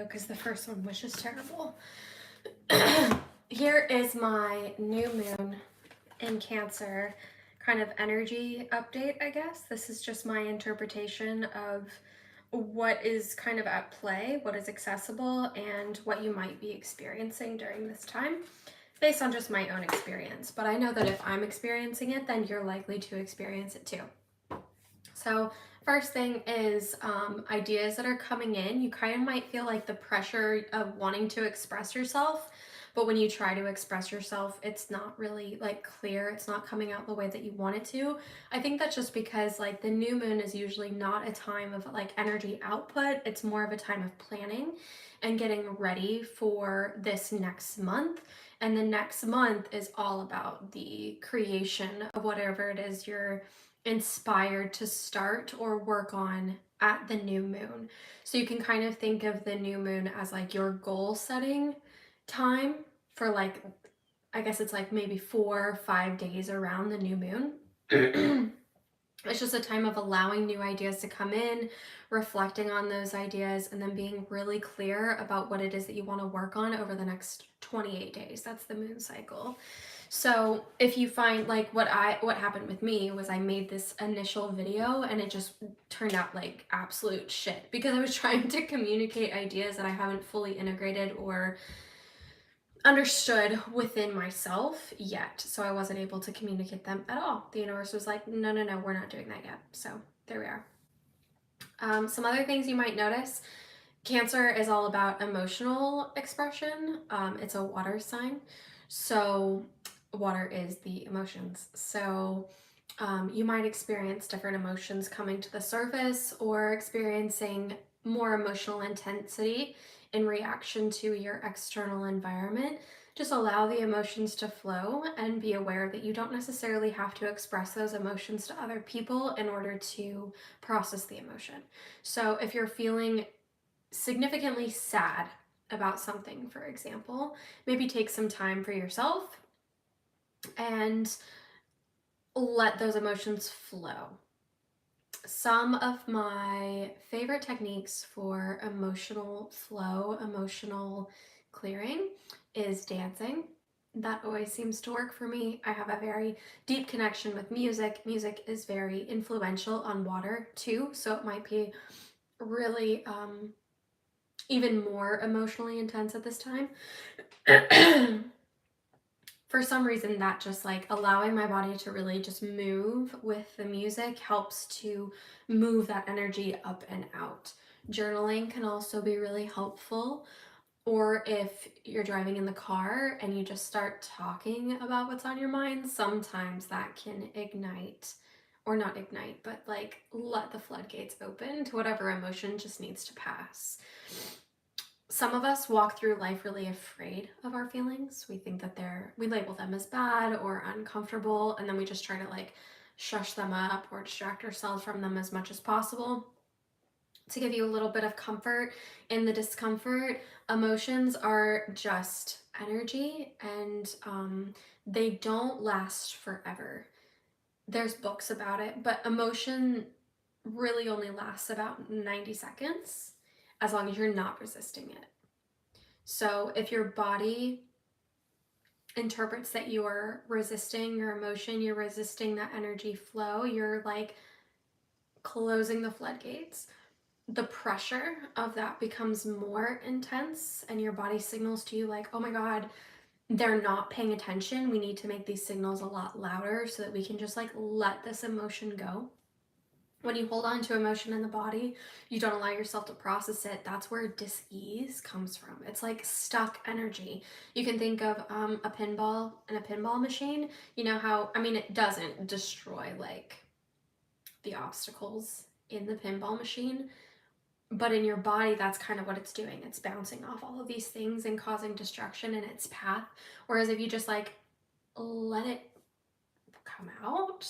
because the first one was just terrible. Here is my new moon in Cancer kind of energy update, I guess. This is just my interpretation of what is kind of at play, what is accessible, and what you might be experiencing during this time based on just my own experience. But I know that if I'm experiencing it, then you're likely to experience it too. So first thing is ideas that are coming in. You kind of might feel like the pressure of wanting to express yourself, but when you try to express yourself, it's not really like clear. It's not coming out the way that you want it to. I think that's just because like the new moon is usually not a time of like energy output. It's more of a time of planning and getting ready for this next month. And the next month is all about the creation of whatever it is you're inspired to start or work on at the new moon. So you can kind of think of the new moon as like your goal setting time for like, I guess it's like maybe 4 or 5 days around the new moon. It's just a time of allowing new ideas to come in, reflecting on those ideas, and then being really clear about what it is that you want to work on over the next 28 days. That's the moon cycle. So if you find like what happened with me was I made this initial video and it just turned out like absolute shit because I was trying to communicate ideas that I haven't fully integrated or understood within myself yet. So I wasn't able to communicate them at all. The universe was like, no, we're not doing that yet. So there we are. Some other things you might notice. Cancer is all about emotional expression. It's a water sign. So water is the emotions. So you might experience different emotions coming to the surface or experiencing more emotional intensity in reaction to your external environment. Just allow the emotions to flow and be aware that you don't necessarily have to express those emotions to other people in order to process the emotion. So if you're feeling significantly sad about something, for example, maybe take some time for yourself and let those emotions flow. Some of my favorite techniques for emotional flow, emotional clearing is dancing. That always seems to work for me. I have a very deep connection with music. Music is very influential on water too, so it might be really even more emotionally intense at this time. For some reason, that just like allowing my body to really just move with the music helps to move that energy up and out. Journaling can also be really helpful. Or if you're driving in the car and you just start talking about what's on your mind, sometimes that can ignite, or not ignite, but like let the floodgates open to whatever emotion just needs to pass. Some of us walk through life really afraid of our feelings. We think that we label them as bad or uncomfortable, and then we just try to like shush them up or distract ourselves from them as much as possible. To give you a little bit of comfort in the discomfort, emotions are just energy, and they don't last forever. There's books about it, but emotion really only lasts about 90 seconds as long as you're not resisting it. So if your body interprets that you're resisting your emotion, you're resisting that energy flow, you're like closing the floodgates, the pressure of that becomes more intense, and your body signals to you like, oh my God, they're not paying attention. We need to make these signals a lot louder so that we can just like let this emotion go. When you hold on to emotion in the body, you don't allow yourself to process it. That's where dis-ease comes from. It's like stuck energy. You can think of a pinball and a pinball machine. You know how, I mean, it doesn't destroy like the obstacles in the pinball machine, but in your body, that's kind of what it's doing. It's bouncing off all of these things and causing destruction in its path. Whereas if you just like let it come out,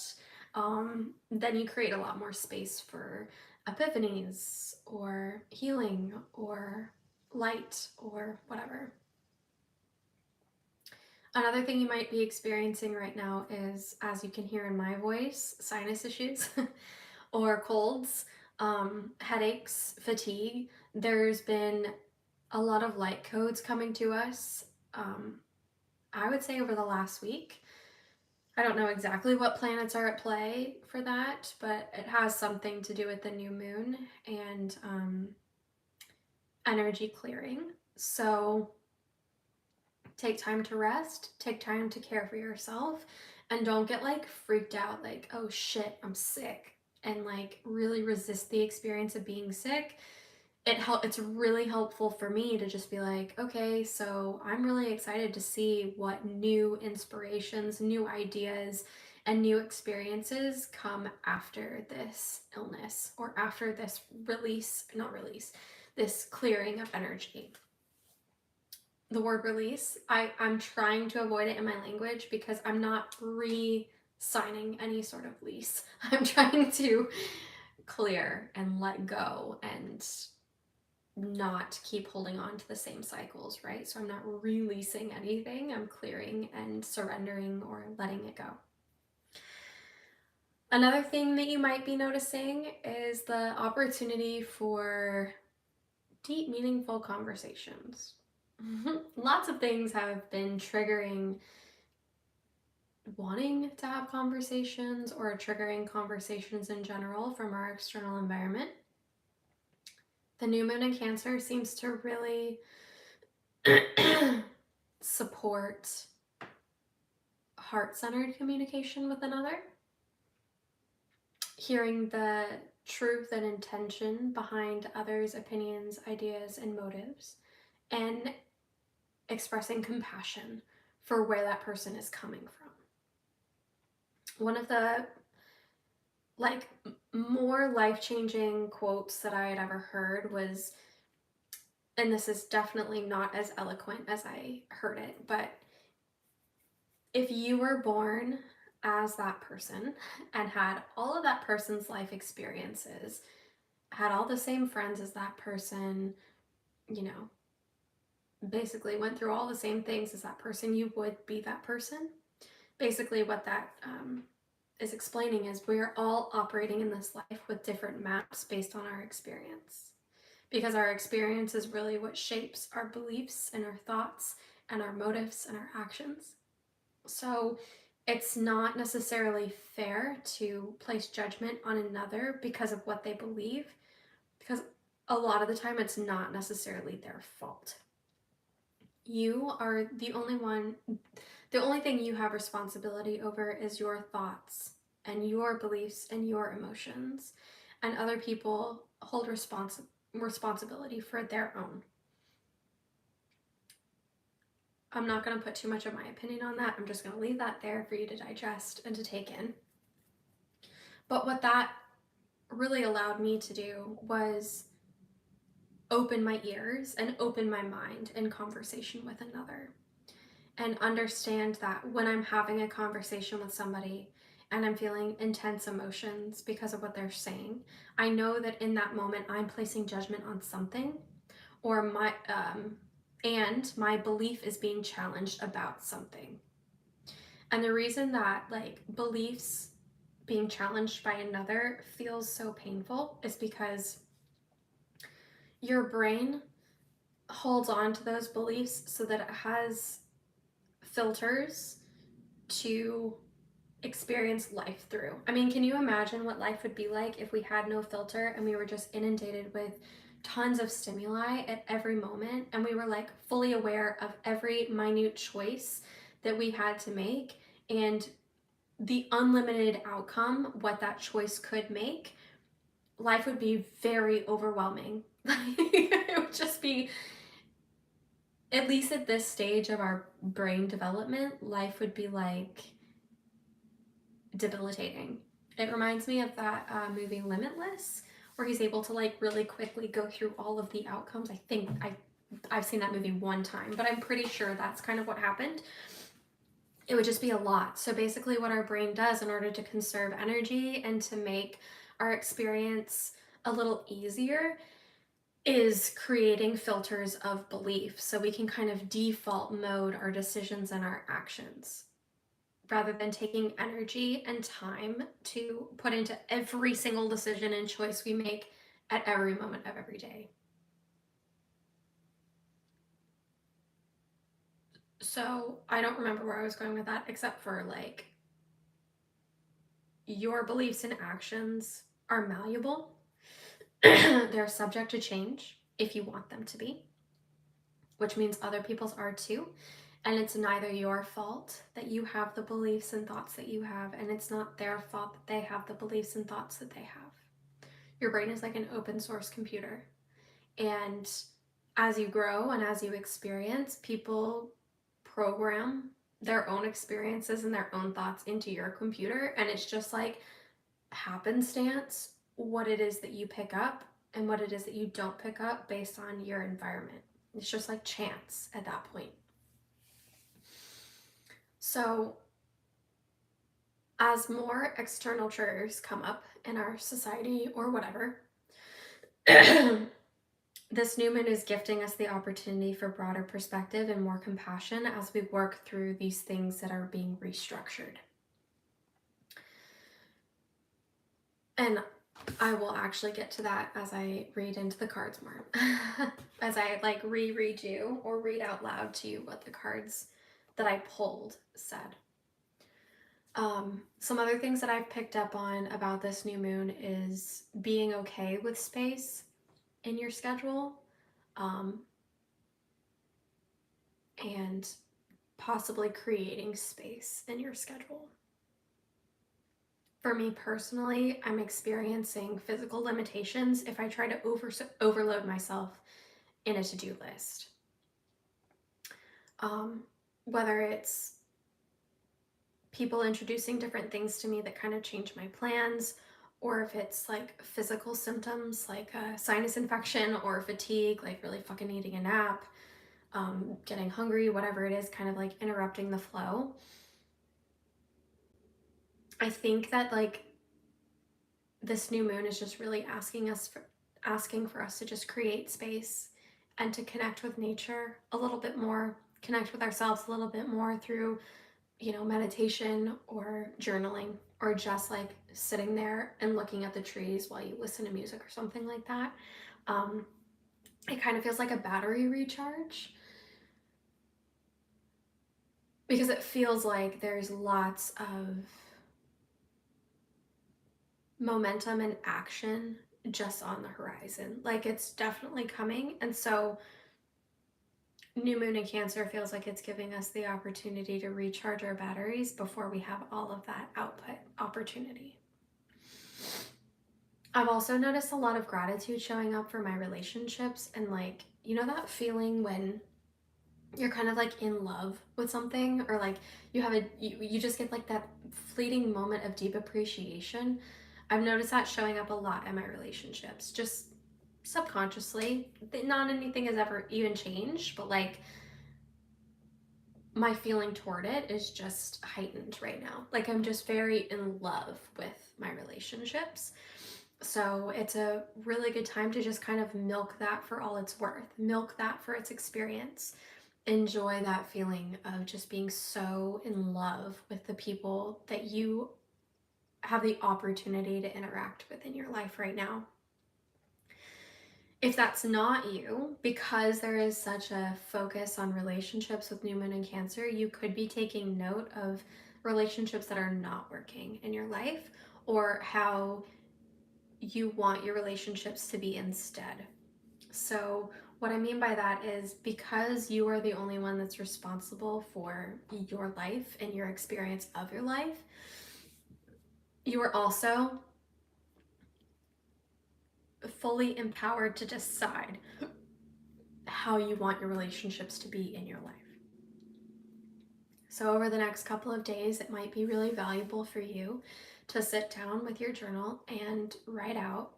then you create a lot more space for epiphanies or healing or light or whatever. Another thing you might be experiencing right now is, as you can hear in my voice, sinus issues or colds, headaches, fatigue. There's been a lot of light codes coming to us, I would say over the last week. I don't know exactly what planets are at play for that, but it has something to do with the new moon and energy clearing. So take time to rest, take time to care for yourself, and don't get like freaked out like, oh shit, I'm sick, and like really resist the experience of being sick. It's really helpful for me to just be like, okay, so I'm really excited to see what new inspirations, new ideas, and new experiences come after this illness or after this this clearing of energy. The word release, I'm trying to avoid it in my language because I'm not re-signing any sort of lease. I'm trying to clear and let go and not keep holding on to the same cycles, right? So I'm not releasing anything, I'm clearing and surrendering or letting it go. Another thing that you might be noticing is the opportunity for deep, meaningful conversations. Lots of things have been triggering wanting to have conversations or triggering conversations in general from our external environment. The new moon in Cancer seems to really support heart-centered communication with another, hearing the truth and intention behind others' opinions, ideas, and motives, and expressing compassion for where that person is coming from. One of the more life-changing quotes that I had ever heard was, and this is definitely not as eloquent as I heard it, but if you were born as that person and had all of that person's life experiences, had all the same friends as that person, basically went through all the same things as that person, you would be that person. Basically what that is explaining is we're all operating in this life with different maps based on our experience, because our experience is really what shapes our beliefs and our thoughts and our motives and our actions. So it's not necessarily fair to place judgment on another because of what they believe, because a lot of the time it's not necessarily their fault. You are the only thing you have responsibility over is your thoughts and your beliefs and your emotions, and other people hold responsibility for their own. I'm not going to put too much of my opinion on that. I'm just going to leave that there for you to digest and to take in. But what that really allowed me to do was open my ears and open my mind in conversation with another, and understand that when I'm having a conversation with somebody and I'm feeling intense emotions because of what they're saying, I know that in that moment I'm placing judgment on something, or my belief is being challenged about something. And the reason that beliefs being challenged by another feels so painful is because your brain holds on to those beliefs so that it has filters to experience life through. I mean, can you imagine what life would be like if we had no filter and we were just inundated with tons of stimuli at every moment, and we were fully aware of every minute choice that we had to make and the unlimited outcome what that choice could make? Life would be very overwhelming. It would just be, at least at this stage of our brain development, life would be debilitating. It reminds me of that movie Limitless, where he's able to really quickly go through all of the outcomes. I think I've seen that movie one time, but I'm pretty sure that's kind of what happened. It would just be a lot. So basically what our brain does in order to conserve energy and to make our experience a little easier is creating filters of belief, so we can kind of default mode our decisions and our actions, rather than taking energy and time to put into every single decision and choice we make at every moment of every day. So I don't remember where I was going with that, except for like your beliefs and actions are malleable. They're subject to change if you want them to be, which means other people's are too. And it's neither your fault that you have the beliefs and thoughts that you have, and it's not their fault that they have the beliefs and thoughts that they have. Your brain is like an open source computer. And as you grow and as you experience, people program their own experiences and their own thoughts into your computer. And it's just like happenstance what it is that you pick up and what it is that you don't pick up based on your environment. It's just like chance at that point. So as more external triggers come up in our society or whatever, this new moon is gifting us the opportunity for broader perspective and more compassion as we work through these things that are being restructured. And I will actually get to that as I read into the cards more. As I like reread you or read out loud to you what the cards that I pulled said. Some other things that I've picked up on about this new moon is being okay with space in your schedule, and possibly creating space in your schedule. For me personally, I'm experiencing physical limitations if I try to overload myself in a to-do list. Whether it's people introducing different things to me that kind of change my plans, or if it's like physical symptoms like a sinus infection or fatigue, like really fucking needing a nap, getting hungry, whatever it is, kind of like interrupting the flow. I think that like this new moon is just really asking for us to just create space and to connect with nature a little bit more, connect with ourselves a little bit more through, meditation or journaling, or just like sitting there and looking at the trees while you listen to music or something like that. It kind of feels like a battery recharge, because it feels like there's lots of momentum and action just on the horizon. Like it's definitely coming. And so new moon in Cancer feels like it's giving us the opportunity to recharge our batteries before we have all of that output opportunity. I've also noticed a lot of gratitude showing up for my relationships, and like, that feeling when you're kind of like in love with something, or like you just get like that fleeting moment of deep appreciation. I've noticed that showing up a lot in my relationships, just subconsciously. Not anything has ever even changed, but like my feeling toward it is just heightened right now. Like I'm just very in love with my relationships. So it's a really good time to just kind of milk that for all it's worth, milk that for its experience. Enjoy that feeling of just being so in love with the people that you have the opportunity to interact with in your life right now. If that's not you, because there is such a focus on relationships with new moon and Cancer, you could be taking note of relationships that are not working in your life, or how you want your relationships to be instead. So what I mean by that is, because you are the only one that's responsible for your life and your experience of your life, you are also fully empowered to decide how you want your relationships to be in your life. So over the next couple of days, it might be really valuable for you to sit down with your journal and write out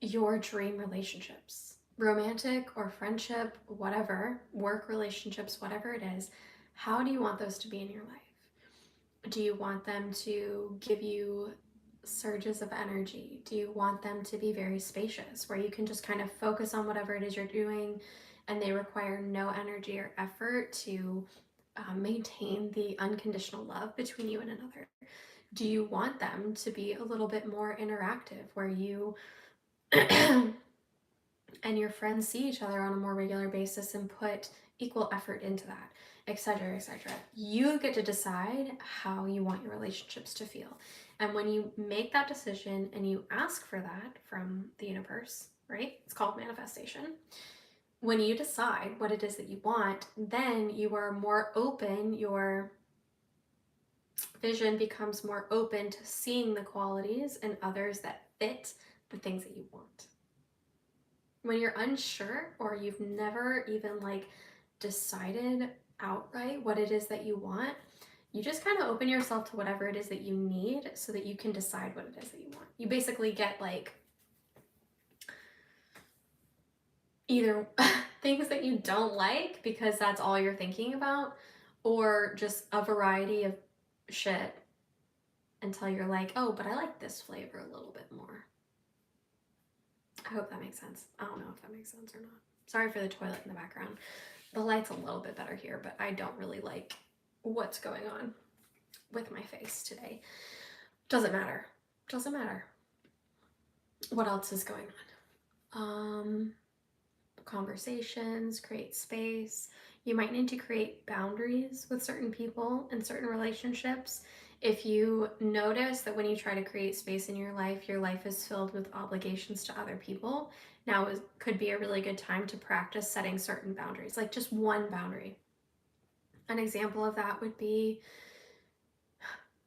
your dream relationships, romantic or friendship, whatever, work relationships, whatever it is. How do you want those to be in your life? Do you want them to give you surges of energy? Do you want them to be very spacious, where you can just kind of focus on whatever it is you're doing and they require no energy or effort to maintain the unconditional love between you and another? Do you want them to be a little bit more interactive, where you and your friends see each other on a more regular basis and put equal effort into that, etc., etc. You get to decide how you want your relationships to feel. And when you make that decision and you ask for that from the universe, right? It's called manifestation. When you decide what it is that you want, then you are more open, your vision becomes more open to seeing the qualities in others that fit the things that you want. When you're unsure or you've never even like decided outright what it is that you want, you just kind of open yourself to whatever it is that you need so that you can decide what it is that you want. You basically get like either things that you don't like because that's all you're thinking about, or just a variety of shit until you're like, oh, but I like this flavor a little bit more. I hope that makes sense. I don't know if that makes sense or not. Sorry for the toilet in the background. The light's a little bit better here, but I don't really like what's going on with my face today. Doesn't matter. Doesn't matter. What else is going on? Conversations, create space. You might need to create boundaries with certain people and certain relationships. If you notice that when you try to create space in your life is filled with obligations to other people, now could be a really good time to practice setting certain boundaries, like just one boundary. An example of that would be,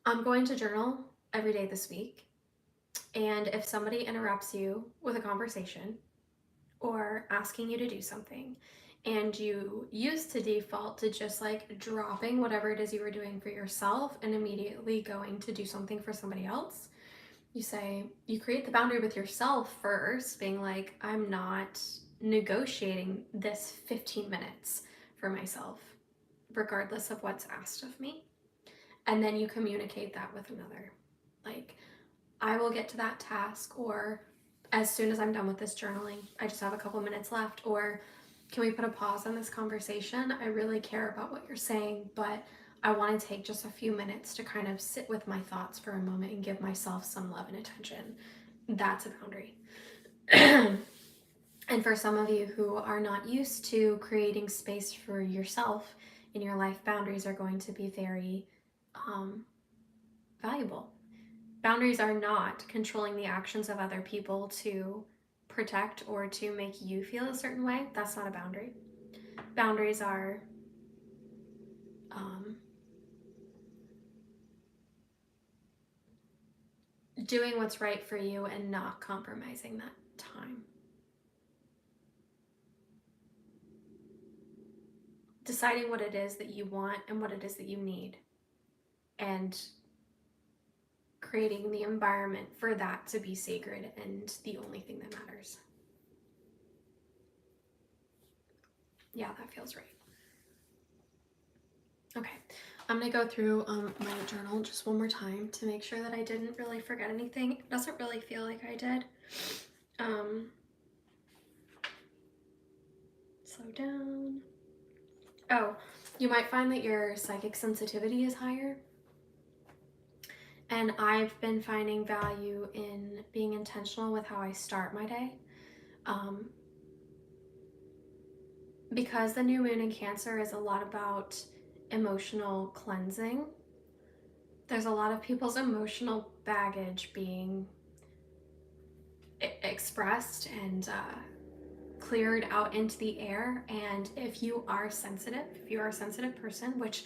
I'm going to journal every day this week, and if somebody interrupts you with a conversation or asking you to do something, and you used to default to just like dropping whatever it is you were doing for yourself and immediately going to do something for somebody else, you create the boundary with yourself first, being like, I'm not negotiating this 15 minutes for myself, regardless of what's asked of me. And then you communicate that with another. Like, I will get to that task, or as soon as I'm done with this journaling, I just have a couple minutes left, or can we put a pause on this conversation? I really care about what you're saying, but I want to take just a few minutes to kind of sit with my thoughts for a moment and give myself some love and attention. That's a boundary. And for some of you who are not used to creating space for yourself in your life, boundaries are going to be very valuable. Boundaries are not controlling the actions of other people to protect or to make you feel a certain way. That's not a boundary. Boundaries are doing what's right for you and not compromising that time. Deciding what it is that you want and what it is that you need, and creating the environment for that to be sacred and the only thing that matters. Yeah, that feels right. Okay, I'm gonna go through my journal just one more time to make sure that I didn't really forget anything. It doesn't really feel like I did. Slow down. Oh, you might find that your psychic sensitivity is higher. And I've been finding value in being intentional with how I start my day. Because the new moon in Cancer is a lot about emotional cleansing, there's a lot of people's emotional baggage being expressed and cleared out into the air. And if you are a sensitive person, which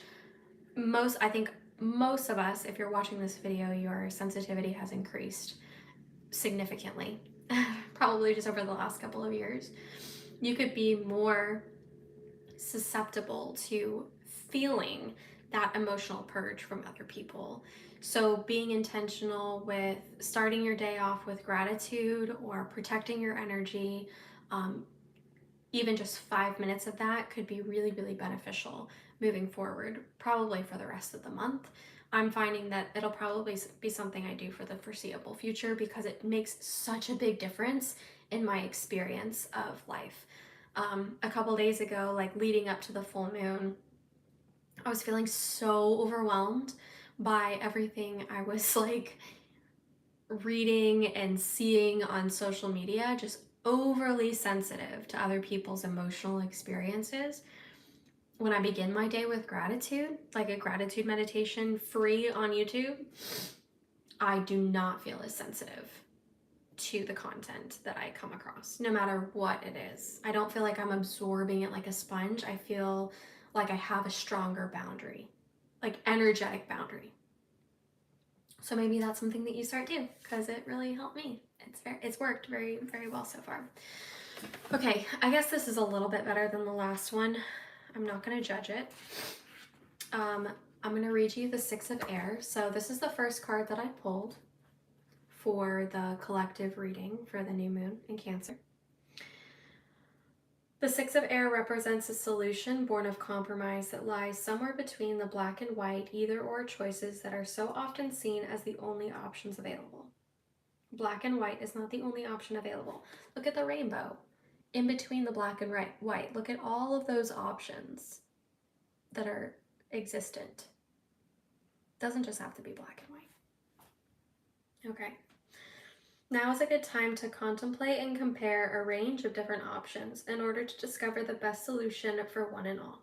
I think most of us, if you're watching this video, your sensitivity has increased significantly, probably just over the last couple of years. You could be more susceptible to feeling that emotional purge from other people. So being intentional with starting your day off with gratitude or protecting your energy, even just 5 minutes of that could be really, really beneficial moving forward, probably for the rest of the month. I'm finding that it'll probably be something I do for the foreseeable future because it makes such a big difference in my experience of life. A couple days ago, like leading up to the full moon, I was feeling so overwhelmed by everything I was like reading and seeing on social media, just overly sensitive to other people's emotional experiences, when I begin my day with gratitude, like a gratitude meditation free on YouTube, I do not feel as sensitive to the content that I come across, no matter what it is. I don't feel like I'm absorbing it like a sponge. I feel like I have a stronger boundary, like energetic boundary. So maybe that's something that you start doing, because it really helped me. It's worked very, very well so far. Okay, I guess this is a little bit better than the last one. I'm not going to judge it. I'm going to read you the Six of Air. So this is the first card that I pulled for the collective reading for the new moon in Cancer. The Six of Air represents a solution born of compromise that lies somewhere between the black and white either-or choices that are so often seen as the only options available. Black and white is not the only option available. Look at the rainbow. In between the black and white, look at all of those options that are existent. It doesn't just have to be black and white. Okay. Now is a good time to contemplate and compare a range of different options in order to discover the best solution for one and all.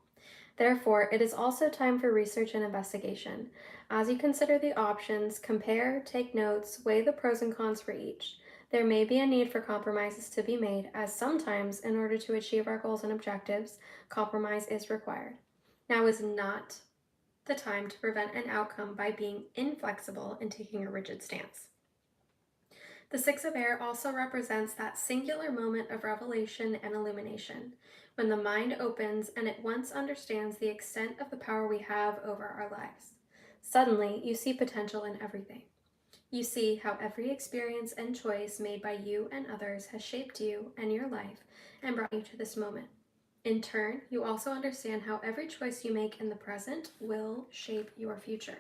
Therefore, it is also time for research and investigation. As you consider the options, compare, take notes, weigh the pros and cons for each. There may be a need for compromises to be made, as sometimes, in order to achieve our goals and objectives, compromise is required. Now is not the time to prevent an outcome by being inflexible and taking a rigid stance. The Six of Air also represents that singular moment of revelation and illumination, when the mind opens and at once understands the extent of the power we have over our lives. Suddenly, you see potential in everything. You see how every experience and choice made by you and others has shaped you and your life and brought you to this moment. In turn, you also understand how every choice you make in the present will shape your future.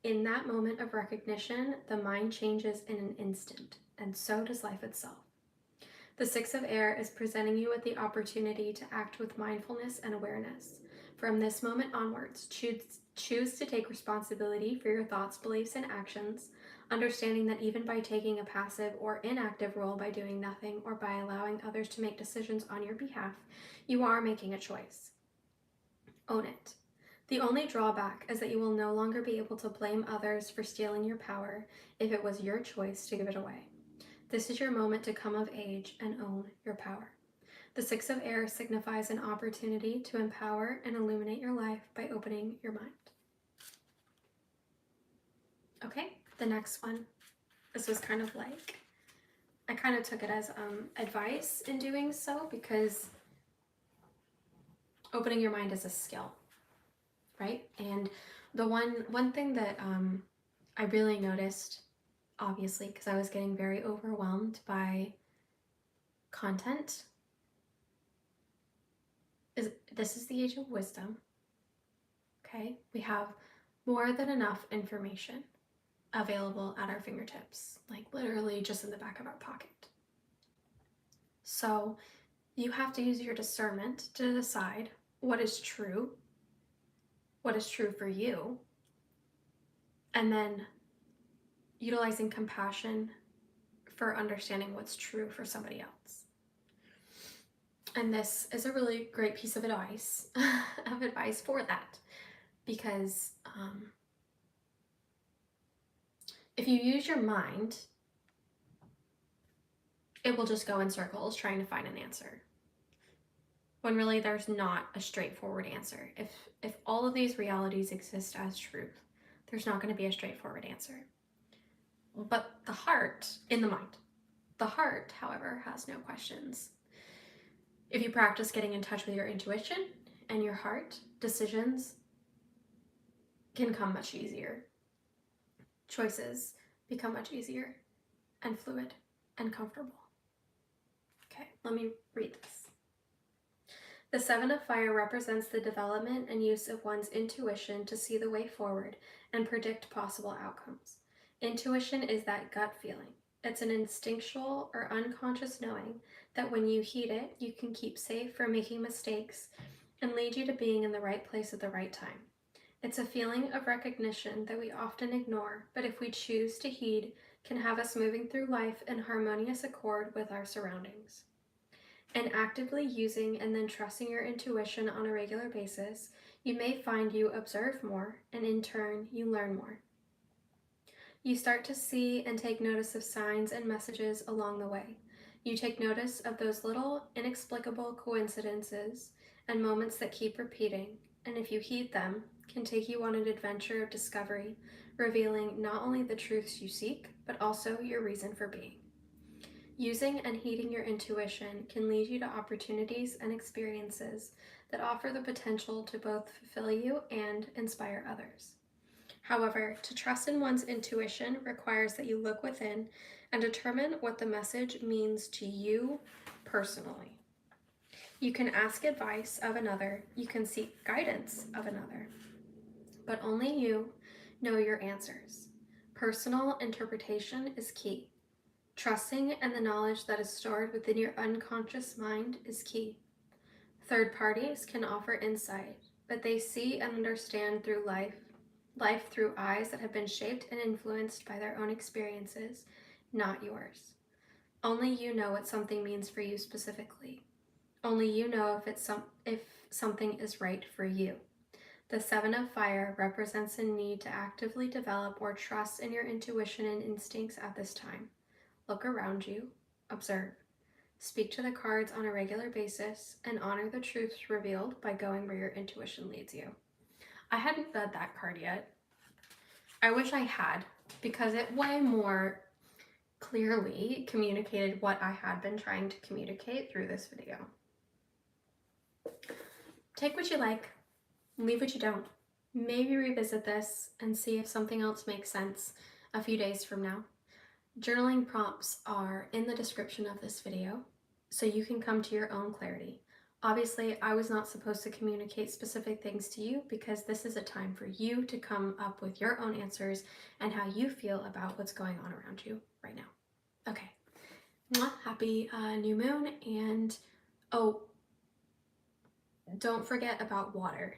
In that moment of recognition, the mind changes in an instant, and so does life itself. The Six of Air is presenting you with the opportunity to act with mindfulness and awareness. From this moment onwards, choose to take responsibility for your thoughts, beliefs, and actions, understanding that even by taking a passive or inactive role by doing nothing or by allowing others to make decisions on your behalf, you are making a choice. Own it. The only drawback is that you will no longer be able to blame others for stealing your power if it was your choice to give it away. This is your moment to come of age and own your power. The Six of Air signifies an opportunity to empower and illuminate your life by opening your mind. Okay, the next one. This was kind of like, I kind of took it as advice in doing so, because opening your mind is a skill, right? And the one thing that I really noticed, obviously, because I was getting very overwhelmed by content, is this is the age of wisdom. Okay, we have more than enough information available at our fingertips, like literally just in the back of our pocket. So you have to use your discernment to decide what is true for you, and then utilizing compassion for understanding what's true for somebody else. And this is a really great piece of advice for that, because if you use your mind, it will just go in circles trying to find an answer, when really there's not a straightforward answer. If all of these realities exist as truth, there's not going to be a straightforward answer. But the heart, in the mind, the heart, however, has no questions. If you practice getting in touch with your intuition and your heart, decisions can come much easier. Choices become much easier and fluid and comfortable. Okay, let me read this. The Seven of Fire represents the development and use of one's intuition to see the way forward and predict possible outcomes. Intuition is that gut feeling. It's an instinctual or unconscious knowing that when you heed it, you can keep safe from making mistakes and lead you to being in the right place at the right time. It's a feeling of recognition that we often ignore, but if we choose to heed can have us moving through life in harmonious accord with our surroundings. And actively using and then trusting your intuition on a regular basis, you may find you observe more, and in turn, you learn more. You start to see and take notice of signs and messages along the way. You take notice of those little, inexplicable coincidences and moments that keep repeating, and if you heed them, can take you on an adventure of discovery, revealing not only the truths you seek, but also your reason for being. Using and heeding your intuition can lead you to opportunities and experiences that offer the potential to both fulfill you and inspire others. However, to trust in one's intuition requires that you look within and determine what the message means to you personally. You can ask advice of another, you can seek guidance of another, but only you know your answers. Personal interpretation is key. Trusting in the knowledge that is stored within your unconscious mind is key. Third parties can offer insight, but they see and understand through life through eyes that have been shaped and influenced by their own experiences, not yours. Only you know what something means for you specifically. Only you know if something is right for you. The Seven of Fire represents a need to actively develop or trust in your intuition and instincts at this time. Look around you, observe, speak to the cards on a regular basis, and honor the truths revealed by going where your intuition leads you. I hadn't read that card yet. I wish I had, because it way more clearly communicated what I had been trying to communicate through this video. Take what you like, leave what you don't. Maybe revisit this and see if something else makes sense a few days from now. Journaling prompts are in the description of this video, so you can come to your own clarity. Obviously, I was not supposed to communicate specific things to you because this is a time for you to come up with your own answers and how you feel about what's going on around you right now. Okay, happy new moon, and oh, don't forget about water.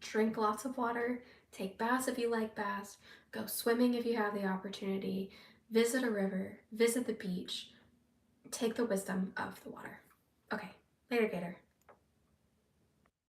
Drink lots of water, take baths if you like baths, go swimming if you have the opportunity, visit a river, visit the beach, take the wisdom of the water. Okay, later, Gator.